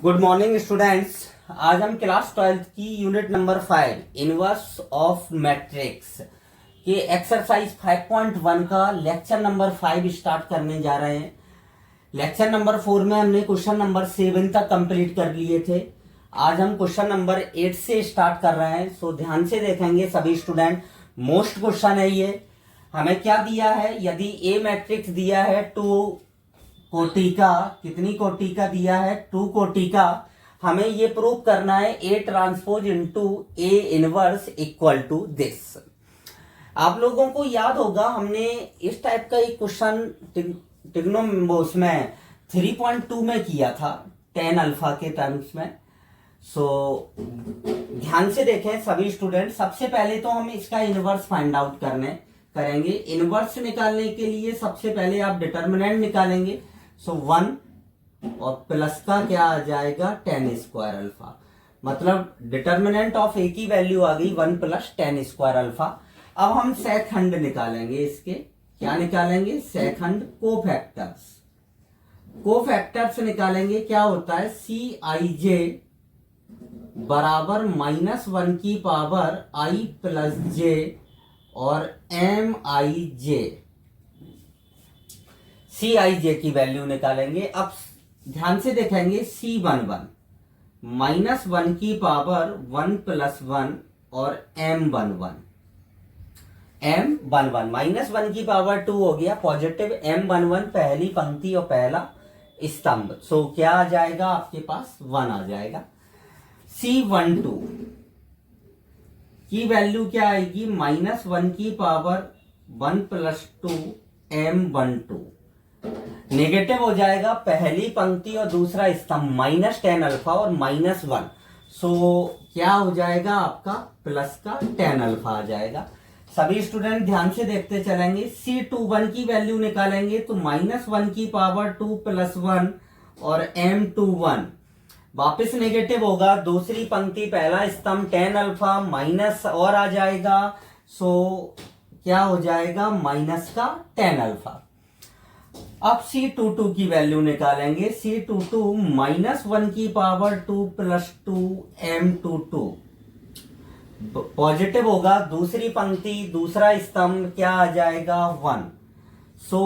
Good morning students. आज हम class 12th की unit number 5 inverse of matrix के एक्सरसाइज 5.1 का लेक्चर नंबर 5 स्टार्ट करने जा रहे हैं। लेक्चर नंबर 4 में हमने क्वेश्चन नंबर 7 तक कंप्लीट कर लिए थे। आज हम क्वेश्चन नंबर 8 से स्टार्ट कर रहे हैं। सो ध्यान से देखेंगे सभी स्टूडेंट। मोस्ट क्वेश्चन है ये। हमें क्या दिया है? यदि ए मैट्रिक्स दिया है 2 कोटि का, कितनी कोटि का दिया है? 2 कोटि का। हमें ये प्रूव करना है A transpose into A inverse equal to this. आप लोगों को याद होगा हमने इस टाइप का एक क्वेश्चन उसमें 3.2 में किया था, tan अल्फा के टर्म्स में। सो ध्यान से देखें सभी स्टूडेंट। सबसे पहले तो हम इसका इनवर्स फाइंड आउट करेंगे। इनवर्स निकालने के लिए सबसे पहले आप डिटर्मिनेंट निकालेंगे। सो 1 और प्लस का क्या आ जाएगा? tan square alpha. मतलब डिटर्मिनेंट ऑफ ए की वैल्यू आ गई 1 प्लस tan स्क्वायर अल्फा। अब हम सेकंड निकालेंगे। इसके क्या निकालेंगे? सेकंड कोफैक्टर्स निकालेंगे। क्या होता है? Cij बराबर -1 की पावर i प्लस j और Mij। Cij की वैल्यू निकालेंगे। अब ध्यान से देखेंगे C11 -1 की पावर 1 प्लस 1 और M11 -1 की पावर 2 हो गया पॉजिटिव, M11 पहली पंक्ति और पहला स्तंभ। सो क्या आ जाएगा आपके पास? 1 आ जाएगा। C12 की वैल्यू क्या आएगी? -1 की पावर 1 प्लस 2 M12। नेगेटिव हो जाएगा पहली पंक्ति और दूसरा स्तंभ, -tan अल्फा और -1। सो क्या हो जाएगा आपका? प्लस का tan अल्फा आ जाएगा। सभी स्टूडेंट ध्यान से देखते चलेंगे। C21 की वैल्यू निकालेंगे तो -1 की पावर 2 प्लस 1 और M21 वापस नेगेटिव होगा। दूसरी पंक्ति पहला स्तंभ tan अल्फा माइनस और आ जाएगा। सो क्या हो जाएगा? माइनस का tan अल्फा। अब C22 की वैल्यू निकालेंगे। C22 -1 की पावर 2 प्लस 2 M22 पॉजिटिव होगा। दूसरी पंक्ति दूसरा स्तंभ क्या आ जाएगा? 1। सो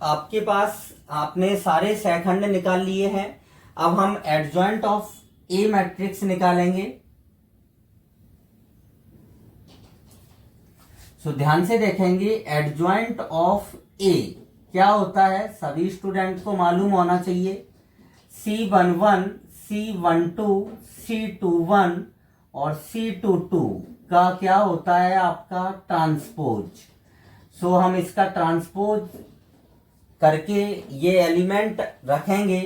आपके पास आपने सारे सेकंड निकाल लिए हैं। अब हम एडजॉइंट ऑफ ए मैट्रिक्स निकालेंगे। सो ध्यान से देखेंगे। एडजॉइंट ऑफ ए क्या होता है? सभी स्टूडेंट को मालूम होना चाहिए। C11 C12 C21 और C22 का क्या होता है? आपका ट्रांसपोज। सो हम इसका ट्रांसपोज करके ये एलिमेंट रखेंगे।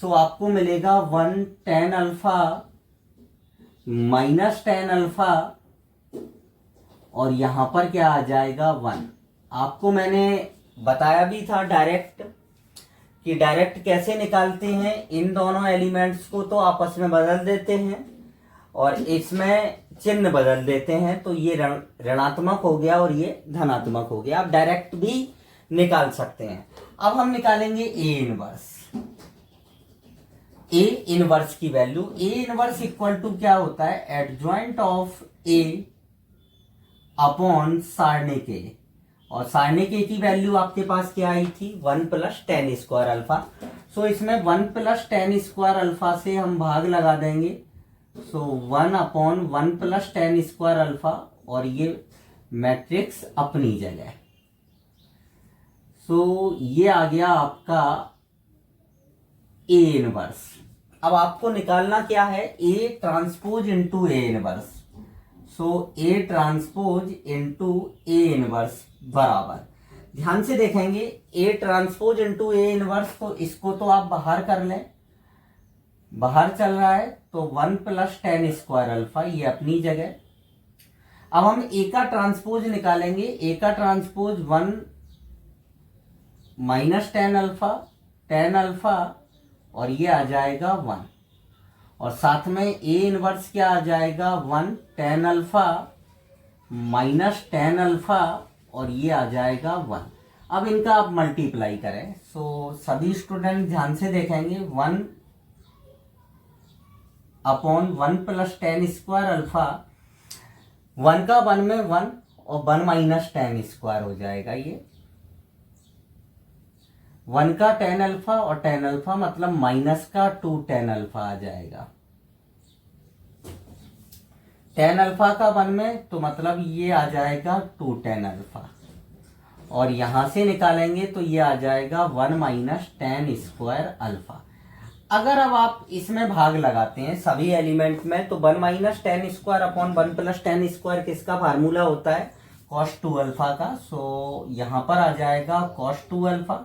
सो आपको मिलेगा 1 tan alpha minus tan alpha और यहां पर क्या आ जाएगा? 1। आपको मैंने बताया भी था डायरेक्ट कि डायरेक्ट कैसे निकालते हैं। इन दोनों एलिमेंट्स को तो आपस में बदल देते हैं और इसमें चिन्ह बदल देते हैं। तो ये ऋणात्मक हो गया और ये धनात्मक हो गया। आप डायरेक्ट भी निकाल सकते हैं। अब हम निकालेंगे ए इनवर्स की वैल्यू। ए इनवर्स इक्वल टू क्या होता है? एडजॉइंट ऑफ ए अपॉन सारणी के। और सारणी के की वैल्यू आपके पास क्या आई थी? 1 प्लस tan स्क्वायर अल्फा। सो इसमें 1 प्लस tan स्क्वायर अल्फा से हम भाग लगा देंगे। सो 1 upon 1 plus tan square alpha और ये मैट्रिक्स अपनी जगह। सो ये आ गया आपका ए इनवर्स। अब आपको निकालना क्या है? A transpose into A inverse. So A transpose into A inverse बराबर। ध्यान से देखेंगे। ए ट्रांसपोज इनटू ए इनवर्स, तो इसको तो आप बाहर कर लें। बाहर चल रहा है तो 1 प्लस tan स्क्वायर अल्फा, ये अपनी जगह। अब हम ए का ट्रांसपोज निकालेंगे। ए का ट्रांसपोज 1 माइनस tan अल्फा और ये आ जाएगा 1 और साथ में ए इनवर्स क्या आ जाएगा? 1 tan alpha minus tan alpha और ये आ जाएगा 1। अब इनका आप मल्टीप्लाई करें। सो सभी स्टूडेंट ध्यान से देखेंगे। 1 upon 1 plus ten square alpha, 1 का 1 में 1 और 1 माइनस टेन स्क्वायर हो जाएगा। ये 1 का टेन अल्फा और टेन अल्फा मतलब माइनस का 2 टेन अल्फा आ जाएगा। टेन अल्फा का 1 में तो मतलब ये आ जाएगा 2 टेन अल्फा, और यहां से निकालेंगे तो ये आ जाएगा 1 माइनस टेन स्क्वायर अल्फा। अगर अब आप इसमें भाग लगाते हैं सभी एलिमेंट में, तो 1 minus ten square upon 1 plus ten square किसका फार्मूला होता है? कॉस 2 अल्फा का। सो यहां पर आ जाएगा कॉस 2 अल्फा,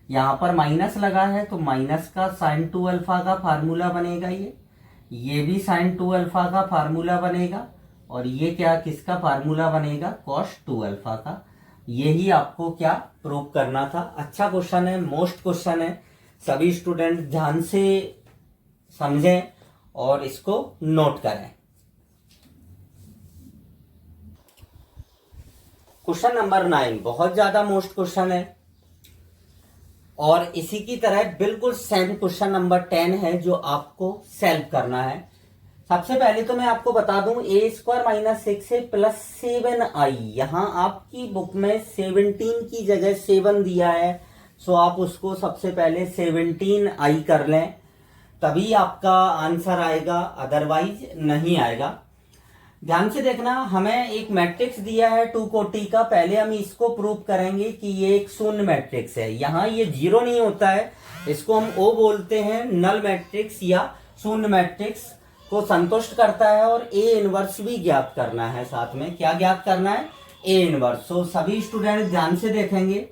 यहां पर माइनस लगा है तो माइनस का साइन 2 अल्फा का फार्मूला बनेगा। ये भी साइन 2 अल्फा का फार्मूला बनेगा, और ये क्या किसका फार्मूला बनेगा? कॉस 2 अल्फा का। यही आपको क्या प्रूव करना था। अच्छा क्वेश्चन है, मोस्ट क्वेश्चन है, सभी स्टूडेंट ध्यान से समझें और इसको नोट करें। क्वेश्चन नंबर 9 बहुत ज्यादा मोस्ट क्वेश्चन है, और इसी की तरह बिल्कुल सेम क्वेश्चन नंबर 10 है जो आपको सॉल्व करना है। सबसे पहले तो मैं आपको बता दूं, ए स्क्वायर माइनस 6 है प्लस 7i। यहां आपकी बुक में 17 की जगह 7 दिया है, सो आप उसको सबसे पहले 17i कर लें, तभी आपका आंसर आएगा, अदरवाइज नहीं आएगा। ध्यान से देखना, हमें एक मैट्रिक्स दिया है 2 कोटि का। पहले हम इसको प्रूव करेंगे कि ये एक शून्य मैट्रिक्स है। यहाँ ये 0 नहीं होता है, इसको हम ओ बोलते हैं, नल मैट्रिक्स या शून्य मैट्रिक्स को संतुष्ट करता है। और ए इनवर्स भी ज्ञात करना है, साथ में क्या ज्ञात करना है? A inverse. सो सभी स्टूडेंट ध्यान से देखेंगे।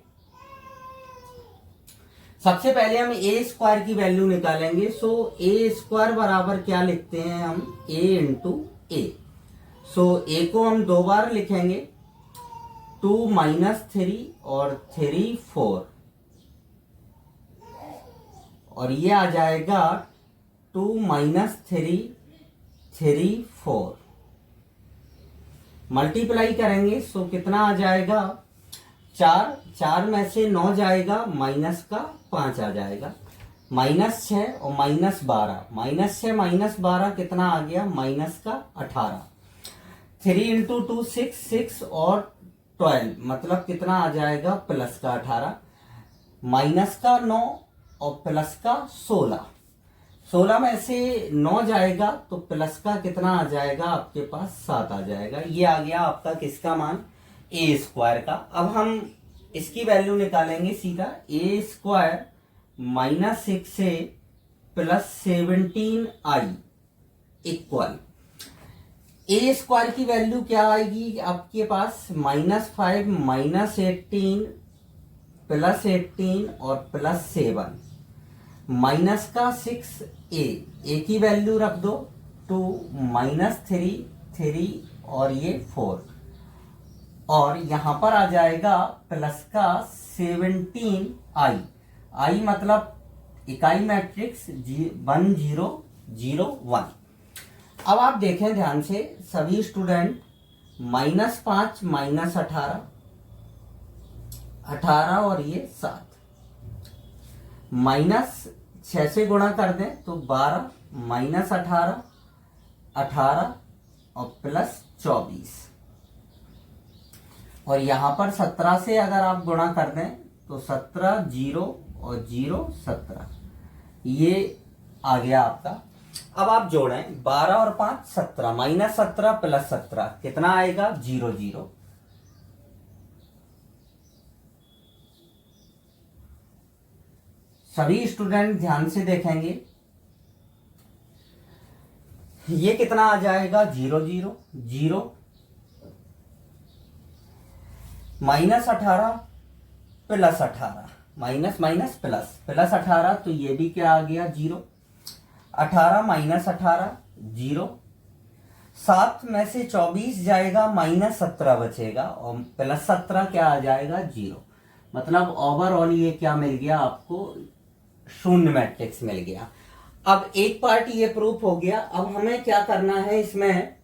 सबसे पहले हम ए स्क्वायर की वैल्यू निकालेंगे। सो ए स्क्वायर बराबर क्या लिखते हैं हम? ए इंटू ए। सो ए को हम 2 बार लिखेंगे, 2 माइनस 3 और 3 4, और ये आ जाएगा 2 माइनस 3 3 4। मल्टीप्लाई करेंगे सो कितना आ जाएगा? 4, 4 में से 9 जाएगा, माइनस का 5 आ जाएगा, माइनस 6 और माइनस 12, माइनस 6 माइनस 12 कितना आ गया? माइनस का 18। 3 इंटू 2 6, 6 और 12 मतलब कितना आ जाएगा? प्लस का 18, माइनस का 9 और प्लस का 16। 16 में से 9 जाएगा तो प्लस का कितना आ जाएगा? आपके पास 7 आ जाएगा। ये आ गया आपका किसका मान? ए स्क्वायर का। अब हम इसकी वैल्यू निकालेंगे सीधा। ए स्क्वायर माइनस 6 से प्लस 17i इक्वल, ए स्क्वायर की वैल्यू क्या आएगी आपके पास? -5 माइनस 18 प्लस 18 और प्लस 7, माइनस का 6a, ए की वैल्यू रख दो 2 माइनस 3 3 और ये 4, और यहां पर आ जाएगा प्लस का 17i। आई मतलब इकाई मैट्रिक्स 1 0 0 1। अब आप देखें ध्यान से सभी स्टूडेंट, -5 माइनस 18 18 और ये 7, माइनस 6 से गुणा कर दें तो 12 माइनस 18 18 और प्लस 24, और यहां पर 17 से अगर आप गुणा कर दें तो 17 0 और 0 17, ये आ गया आपका। अब आप जोड़ें 12 और 5 17, माइनस 17 प्लस 17 कितना आएगा? 0 0। सभी स्टूडेंट ध्यान से देखेंगे, ये कितना आ जाएगा? 0 0 0, minus 18 plus 18, minus minus plus, plus 18 तो ये भी क्या आ गया? 0। 18 माइनस 18 0, 7 में से 24 जाएगा, माइनस 17 बचेगा और प्लस 17 क्या आ जाएगा? 0। मतलब ओवरऑल ये क्या मिल गया आपको? शून्य मैट्रिक्स मिल गया। अब एक पार्ट ये प्रूफ हो गया। अब हमें क्या करना है, इसमें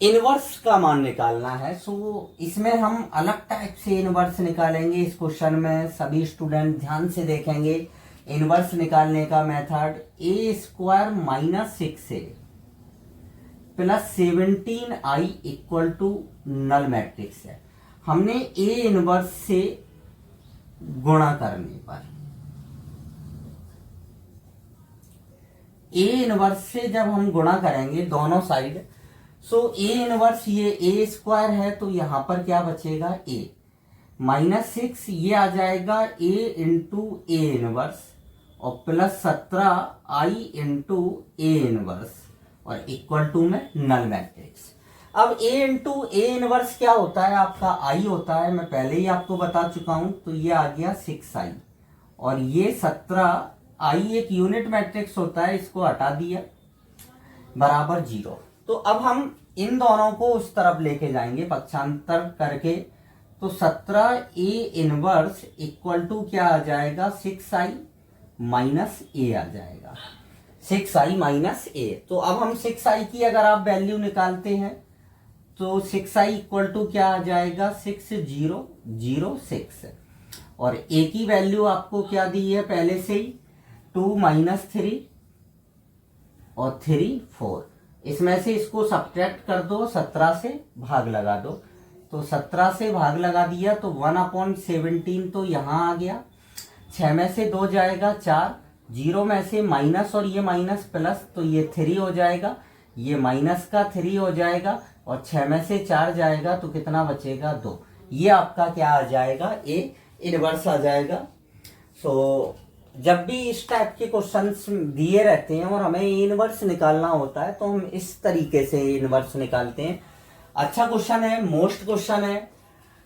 इनवर्स का मान निकालना है। सो इसमें हम अलग टाइप से इनवर्स निकालेंगे। इस क्वेश्चन में सभी स्टूडेंट ध्यान से देखेंगे इनवर्स निकालने का method A square minus 6a plus 17i equal to null matrix है। हमने ए इनवर्स से गुणा करने पर, ए इनवर्स से जब हम गुणा करेंगे दोनों साइड, सो ए इनवर्स ये ए स्क्वायर है तो यहां पर क्या बचेगा ए माइनस 6, ये आ जाएगा ए इंटू ए इनवर्स और plus 17i into A inverse और इक्वल टू में नल मैट्रिक्स। अब ए इंटू ए इनवर्स क्या होता है आपका आई होता है, मैं पहले ही आपको बता चुका हूं, तो ये आ गया 6i और ये 17i एक यूनिट मैट्रिक्स होता है, इसको हटा दिया बराबर 0। तो अब हम इन दोनों को उस तरफ लेके जाएंगे पक्षांतर करके, तो 17a इनवर्स इक्वल टू क्या आ जाएगा 6i माइनस ए आ जाएगा, 6i माइनस ए। तो अब हम 6i की अगर आप वैल्यू निकालते हैं तो 6i इक्वल टू क्या आ जाएगा 6006 और ए की वैल्यू आपको क्या दी है पहले से ही 2 माइनस 3 और 3 4, इसमें से इसको सब्ट्रैक्ट कर दो, 17 से भाग लगा दो, तो 17 से भाग लगा दिया तो 1/17 तो यहाँ आ गया, 6 में से 2 जाएगा 4, 0 में से माइनस और ये माइनस प्लस तो ये 3 हो जाएगा, ये माइनस का 3 हो जाएगा और 6 में से 4 जाएगा तो कितना बचेगा 2। ये आपका क्या आ जाएगा ए इनवर्स आ जाएगा। सो जब भी इस टाइप के क्वेश्चंस दिए रहते हैं और हमें इनवर्स निकालना होता है तो हम इस तरीके से इनवर्स निकालते हैं। अच्छा क्वेश्चन है, मोस्ट क्वेश्चन है,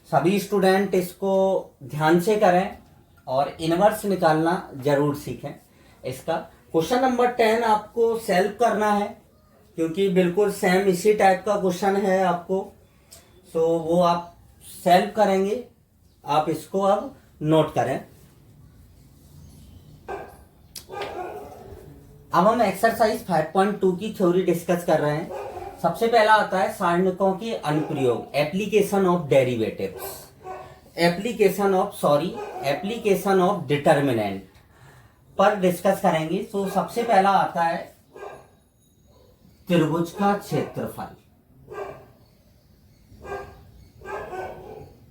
सभी स्टूडेंट इसको ध्यान से करें और इनवर्स निकालना जरूर सीखें। इसका क्वेश्चन नंबर 10 आपको सॉल्व करना है क्योंकि बिल्कुल सेम इसी टाइप का क्वेश्चन है आपको, सो वो आप सॉल्व करेंगे। आप इसको अब नोट करें। अब हम एक्सरसाइज 5.2 की थ्योरी डिस्कस कर रहे हैं। सबसे पहला आता है सारणिकों के अनुप्रयोग, application of derivatives, application of determinant पर डिस्कस करेंगे। तो सबसे पहला आता है त्रिभुज का क्षेत्रफल,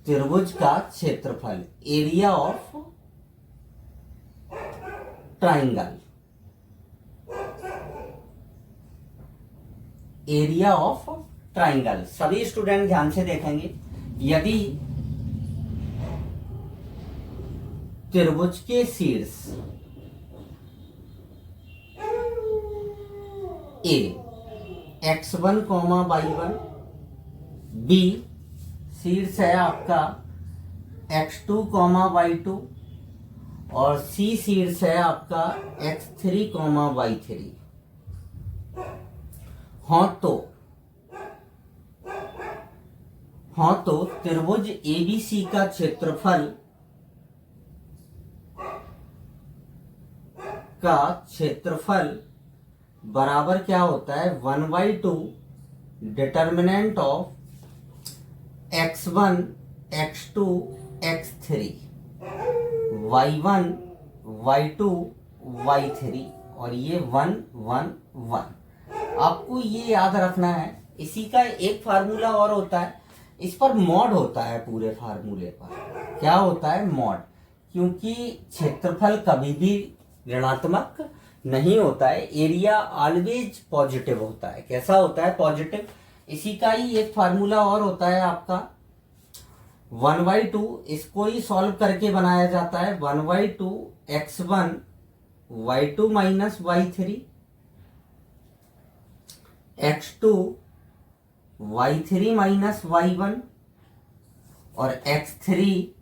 त्रिभुज का क्षेत्रफल, area of triangle, area of triangle. सभी स्टूडेंट ध्यान से देखेंगे, यदि त्रिभुज के शीर्ष ए x1, y1, b शीर्ष है आपका x2, y2 और c शीर्ष है आपका x3, y3 हाँ तो त्रिभुज एबीसी का क्षेत्रफल बराबर क्या होता है 1/2 determinant of x1, x2, x3, y1, y2, y3 और ये 1 1 1। आपको ये याद रखना है। इसी का एक फार्मूला और होता है, इस पर मॉड होता है, पूरे फार्मूले पर क्या होता है मॉड, क्योंकि क्षेत्रफल कभी भी ऋणात्मक नहीं होता है, एरिया ऑलवेज पॉजिटिव होता है। कैसा होता है पॉजिटिव। इसी का ही एक फार्मूला और होता है आपका 1/2, इसको ही सॉल्व करके बनाया जाता है 1/2 x1 y2 minus y3 x2 y3 minus y1 और x3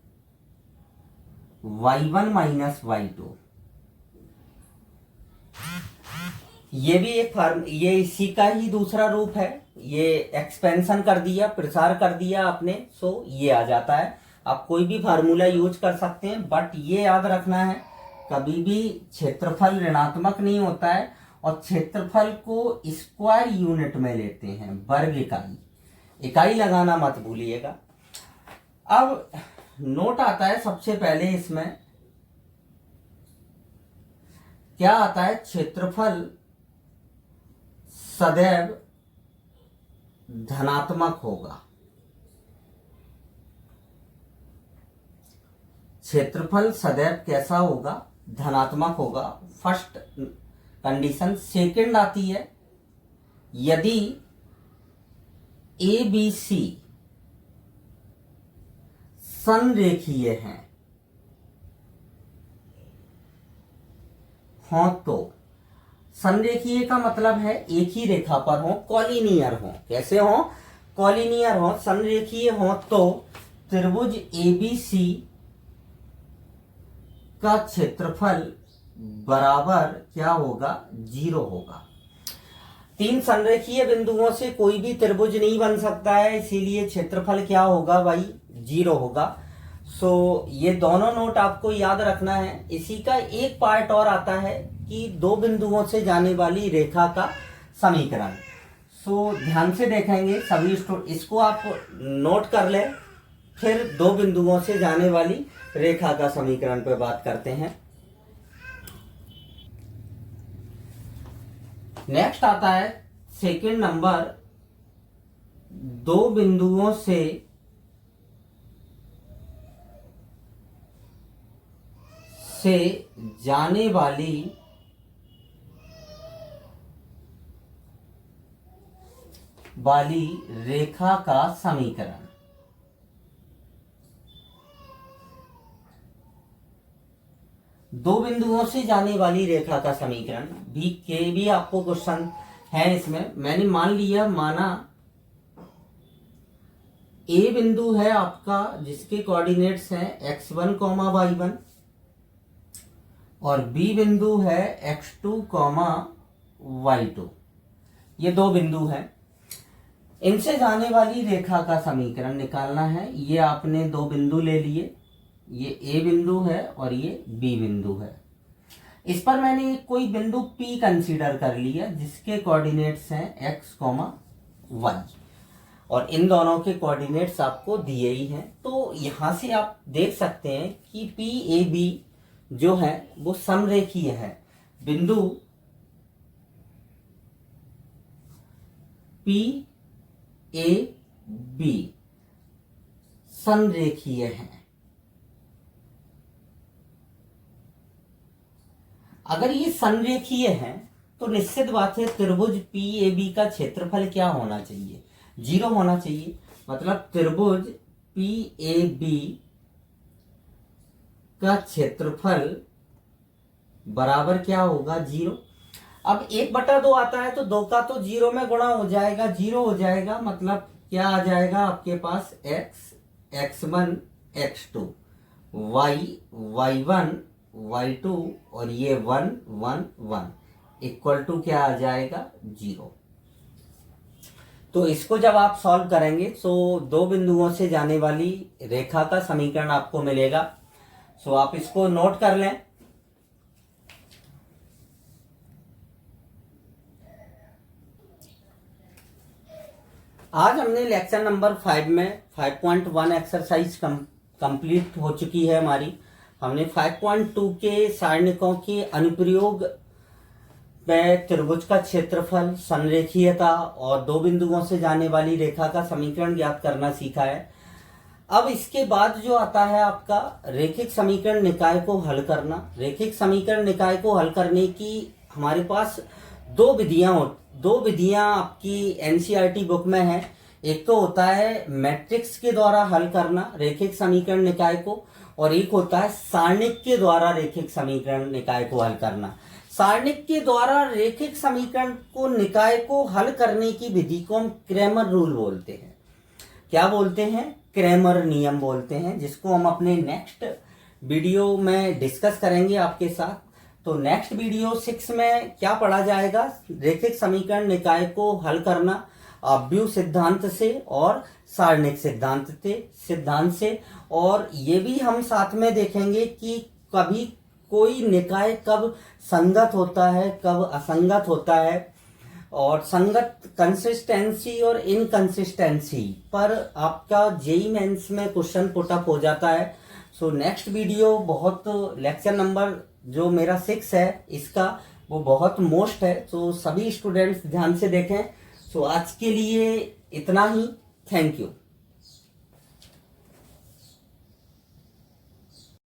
y1 माइनस y2। ये भी एक ये इसी का ही दूसरा रूप है। ये एक्सपेंशन कर दिया, प्रसार कर दिया आपने, सो ये आ जाता है। आप कोई भी फार्मूला यूज कर सकते हैं, बट ये याद रखना है कभी भी क्षेत्रफल ऋणात्मक नहीं होता है और क्षेत्रफल को स्क्वायर यूनिट में लेते हैं, वर्ग इकाई लगाना मत भूलिएगा। अब नोट आता है सबसे पहले इसमें क्या आता है, क्षेत्रफल सदैव धनात्मक होगा। क्षेत्रफल सदैव कैसा होगा, धनात्मक होगा, फर्स्ट कंडीशन। सेकंड आती है, यदि ए बी सी संरेखीय हैं हो, तो संरेखीय का मतलब है एक ही रेखा पर हो, कॉलिनियर हो। कैसे हो, कॉलिनियर हो, संरेखीय हो, तो त्रिभुज एबीसी का क्षेत्रफल बराबर क्या होगा, 0 होगा। तीन संरेखीय बिंदुओं से कोई भी त्रिभुज नहीं बन सकता है, इसीलिए क्षेत्रफल क्या होगा भाई, 0 होगा। सो ये दोनों नोट आपको याद रखना है। इसी का एक पार्ट और आता है कि दो बिंदुओं से जाने वाली रेखा का समीकरण। सो ध्यान से देखेंगे सभी, इसको आप नोट कर ले, फिर दो बिंदुओं से जाने वाली रेखा का समीकरण पे बात करते हैं। नेक्स्ट आता है सेकंड नंबर, दो बिंदुओं से जाने वाली रेखा का समीकरण। दो बिंदुओं से जाने वाली रेखा का समीकरण भी आपको क्वेश्चन है इसमें। मैंने मान लिया, माना ए बिंदु है आपका जिसके कोऑर्डिनेट्स हैं x1, y1, और बी बिंदु है x2, y2। ये दो बिंदु हैं, इनसे जाने वाली रेखा का समीकरण निकालना है। ये आपने दो बिंदु ले लिए, ये ए बिंदु है और ये बी बिंदु है। इस पर मैंने कोई बिंदु P कंसीडर कर लिया जिसके कोऑर्डिनेट्स हैं x, y, और इन दोनों के कोऑर्डिनेट्स आपको दिए ही हैं। तो यहां से आप देख सकते हैं कि PAB जो है वो समरेखीय है। बिंदु PAB समरेखीय है। अगर ये संरेखीय है तो निश्चित बात है त्रिभुज PAB का क्षेत्रफल क्या होना चाहिए, 0 होना चाहिए। मतलब त्रिभुज PAB का क्षेत्रफल बराबर क्या होगा, 0। अब 1/2 आता है तो 2 का तो 0 में गुणा हो जाएगा, 0 हो जाएगा। मतलब क्या आ जाएगा आपके पास, x, x1, x2, y, y1, y2, और ये 1, 1, 1 इक्वल टू क्या आ जाएगा, 0। तो इसको जब आप सॉल्व करेंगे तो दो बिंदुओं से जाने वाली रेखा का समीकरण आपको मिलेगा। सो आप इसको नोट कर लें। आज हमने लेक्चर नंबर 5 में 5.1 एक्सरसाइज कंप्लीट हो चुकी है हमारी। हमने 5.2 के सारणिकों के अनुप्रयोग में त्रिभुज का क्षेत्रफल, संरेखीयता और दो बिंदुओं से जाने वाली रेखा का समीकरण ज्ञात करना सीखा है। अब इसके बाद जो आता है आपका रेखिक समीकरण निकाय को हल करना। रेखिक समीकरण निकाय को हल करने की हमारे पास दो विधियां आपकी एनसीईआरटी बुक में है। एक तो होता है मैट्रिक्स के द्वारा हल करना रेखिक समीकरण निकाय को, और एक होता है सारणिक के द्वारा रेखिक समीकरण निकाय को हल करना। सारणिक के द्वारा रेखिक समीकरण को निकाय को हल करने की विधि को हम क्रैमर रूल बोलते हैं। क्या बोलते हैं, क्रैमर नियम बोलते हैं, जिसको हम अपने नेक्स्ट वीडियो में डिस्कस करेंगे आपके साथ। तो नेक्स्ट वीडियो 6 में क्या पढ़ा जाएगा, रेखिक समीकरण निकाय को हल करना अव्यूह सिद्धांत से और सारणिक सिद्धांत से। और ये भी हम साथ में देखेंगे कि कभी कोई निकाय कब संगत होता है, कब असंगत होता है, और संगत कंसिस्टेंसी और इनकंसिस्टेंसी पर आपका जेईई मेंस में क्वेश्चन पुट अप हो जाता है। सो नेक्स्ट वीडियो बहुत लेक्चर नंबर जो मेरा 6 है इसका वो बहुत मोस्ट है, तो सभी स्टूडेंट्स ध्यान से देखें। सो आज के लिए इतना ही। Thank you.